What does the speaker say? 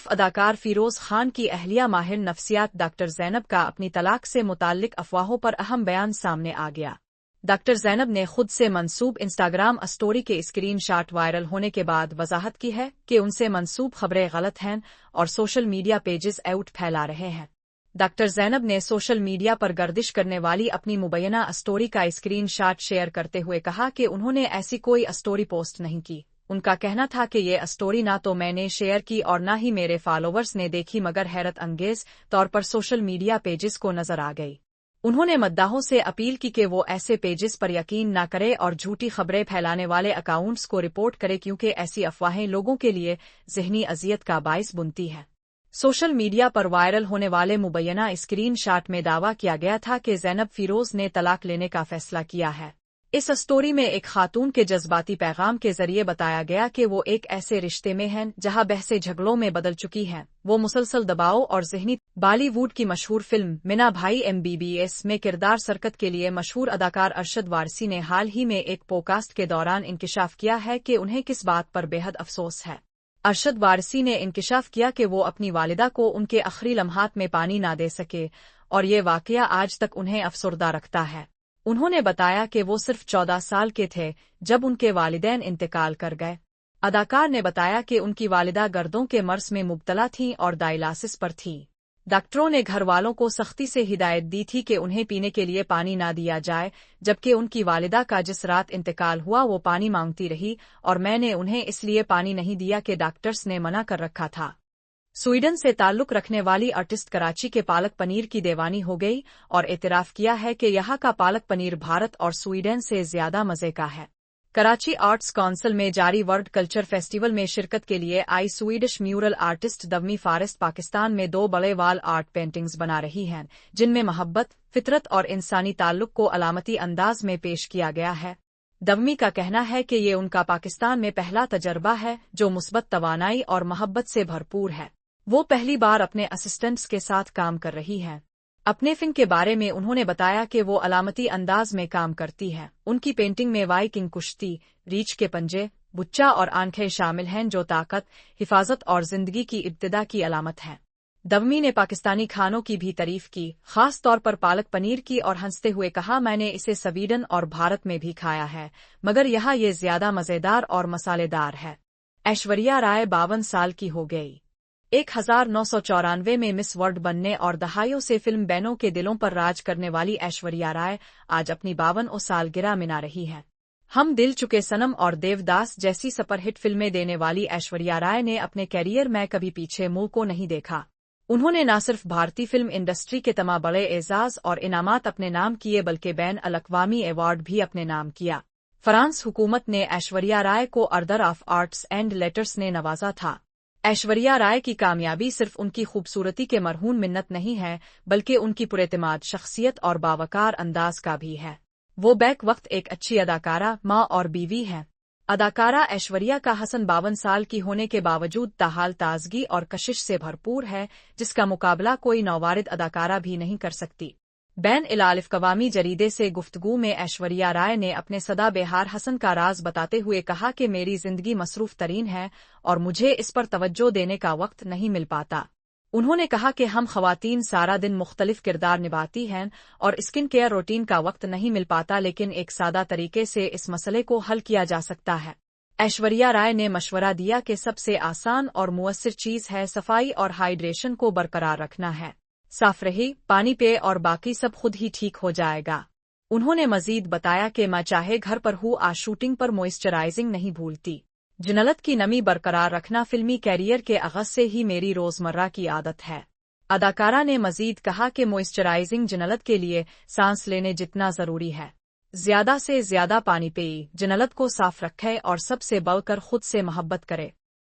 اداکار فیروز خان کی اہلیہ ماہر نفسیات ڈاکٹر زینب کا اپنی طلاق سے متعلق افواہوں پر اہم بیان سامنے آ گیا۔ ڈاکٹر زینب نے خود سے منسوب انسٹاگرام اسٹوری کے اسکرین شاٹ وائرل ہونے کے بعد وضاحت کی ہے کہ ان سے منسوب خبریں غلط ہیں اور سوشل میڈیا پیجز ایوٹ پھیلا رہے ہیں۔ ڈاکٹر زینب نے سوشل میڈیا پر گردش کرنے والی اپنی مبینہ اسٹوری کا اسکرین شاٹ شیئر کرتے ہوئے کہا کہ انہوں نے ایسی کوئی اسٹوری پوسٹ نہیں کی۔ ان کا کہنا تھا کہ یہ اسٹوری نہ تو میں نے شیئر کی اور نہ ہی میرے فالوورز نے دیکھی، مگر حیرت انگیز طور پر سوشل میڈیا پیجز کو نظر آ گئی۔ انہوں نے مداحوں سے اپیل کی کہ وہ ایسے پیجز پر یقین نہ کرے اور جھوٹی خبریں پھیلانے والے اکاؤنٹس کو رپورٹ کرے، کیونکہ ایسی افواہیں لوگوں کے لیے ذہنی اذیت کا باعث بنتی ہے۔ سوشل میڈیا پر وائرل ہونے والے مبینہ اسکرین شاٹ میں دعویٰ کیا گیا تھا کہ زینب فیروز نے طلاق لینے کا فیصلہ کیا ہے۔ اس اسٹوری میں ایک خاتون کے جذباتی پیغام کے ذریعے بتایا گیا کہ وہ ایک ایسے رشتے میں ہیں جہاں بحثیں جھگڑوں میں بدل چکی ہیں۔ وہ مسلسل دباؤ اور ذہنی بالی ووڈ کی مشہور فلم مینا بھائی MBBS میں کردار سرکت کے لیے مشہور اداکار ارشد وارثی نے حال ہی میں ایک پوڈکاسٹ کے دوران انکشاف کیا ہے کہ انہیں کس بات پر بے حد افسوس ہے۔ ارشد وارثی نے انکشاف کیا کہ وہ اپنی والدہ کو ان کے آخری لمحات میں پانی نہ دے سکے اور یہ واقعہ آج تک انہیں افسردہ رکھتا ہے۔ انہوں نے بتایا کہ وہ صرف 14 سال کے تھے جب ان کے والدین انتقال کر گئے۔ اداکار نے بتایا کہ ان کی والدہ گردوں کے مرض میں مبتلا تھیں اور ڈائلاسس پر تھیں۔ ڈاکٹروں نے گھر والوں کو سختی سے ہدایت دی تھی کہ انہیں پینے کے لیے پانی نہ دیا جائے، جبکہ ان کی والدہ کا جس رات انتقال ہوا وہ پانی مانگتی رہی اور میں نے انہیں اس لیے پانی نہیں دیا کہ ڈاکٹرز نے منع کر رکھا تھا۔ سویڈن سے تعلق رکھنے والی آرٹسٹ کراچی کے پالک پنیر کی دیوانی ہو گئی اور اعتراف کیا ہے کہ یہاں کا پالک پنیر بھارت اور سویڈن سے زیادہ مزے کا ہے۔ کراچی آرٹس کونسل میں جاری ورلڈ کلچر فیسٹیول میں شرکت کے لیے آئی سویڈش میورل آرٹسٹ دومی فارسٹ پاکستان میں 2 بڑے وال آرٹ پینٹنگز بنا رہی ہیں، جن میں محبت، فطرت اور انسانی تعلق کو علامتی انداز میں پیش کیا گیا ہے۔ دومی کا کہنا ہے کہ یہ ان کا پاکستان میں پہلا تجربہ ہے جو مثبت توانائی اور محبت سے بھرپور ہے۔ وہ پہلی بار اپنے اسسٹنٹس کے ساتھ کام کر رہی ہیں۔ اپنے فن کے بارے میں انہوں نے بتایا کہ وہ علامتی انداز میں کام کرتی ہے۔ ان کی پینٹنگ میں وائکنگ کشتی، ریچھ کے پنجے، بچہ اور آنکھیں شامل ہیں جو طاقت، حفاظت اور زندگی کی ابتدا کی علامت ہے۔ دومی نے پاکستانی کھانوں کی بھی تعریف کی، خاص طور پر پالک پنیر کی، اور ہنستے ہوئے کہا، میں نے اسے سویڈن اور بھارت میں بھی کھایا ہے، مگر یہاں یہ زیادہ مزیدار اور مسالے دار ہے۔ ایشوریہ رائے 52 سال کی ہو گئی۔ 1994 میں مس ورلڈ بننے اور دہائیوں سے فلم بینوں کے دلوں پر راج کرنے والی ایشوریہ رائے آج اپنی 52 سالگرہ منا رہی ہے۔ ہم دل چکے صنم اور دیوداس جیسی سپر ہٹ فلمیں دینے والی ایشوریہ رائے نے اپنے کیریئر میں کبھی پیچھے منہ کو نہیں دیکھا۔ انہوں نے نہ صرف بھارتی فلم انڈسٹری کے تمام بڑے اعزاز اور انعامات اپنے نام کیے بلکہ بین الاقوامی ایوارڈ بھی اپنے نام کیا۔ فرانس حکومت نے ایشوریہ رائے کو order of arts and letters نے نوازا تھا۔ ایشوریہ رائے کی کامیابی صرف ان کی خوبصورتی کے مرہون منت نہیں ہے بلکہ ان کی پراعتماد شخصیت اور باوقار انداز کا بھی ہے۔ وہ بیک وقت ایک اچھی اداکارہ، ماں اور بیوی ہیں۔ اداکارہ ایشوریہ کا حسن 52 سال کی ہونے کے باوجود تاحال تازگی اور کشش سے بھرپور ہے، جس کا مقابلہ کوئی نووارد اداکارہ بھی نہیں کر سکتی۔ بین الاقوامی جریدے سے گفتگو میں ایشوریہ رائے نے اپنے سدا بہار حسن کا راز بتاتے ہوئے کہا کہ میری زندگی مصروف ترین ہے اور مجھے اس پر توجہ دینے کا وقت نہیں مل پاتا۔ انہوں نے کہا کہ ہم خواتین سارا دن مختلف کردار نبھاتی ہیں اور اسکن کیئر روٹین کا وقت نہیں مل پاتا، لیکن ایک سادہ طریقے سے اس مسئلے کو حل کیا جا سکتا ہے۔ ایشوریہ رائے نے مشورہ دیا کہ سب سے آسان اور مؤثر چیز ہے صفائی اور ہائیڈریشن کو برقرار رکھنا ہے۔ صاف رہی، پانی پے اور باقی سب خود ہی ٹھیک ہو جائے گا۔ انہوں نے مزید بتایا کہ میں چاہے گھر پر ہوں شوٹنگ پر موئسچرائزنگ نہیں بھولتی۔ جنلت کی نمی برقرار رکھنا فلمی کیریئر کے آغاز سے ہی میری روزمرہ کی عادت ہے۔ اداکارہ نے مزید کہا کہ موئسچرائزنگ جنلت کے لیے سانس لینے جتنا ضروری ہے۔ زیادہ سے زیادہ پانی پیئے، جنلت کو صاف رکھے اور سب سے بڑھ کر خود سے محبت کرے۔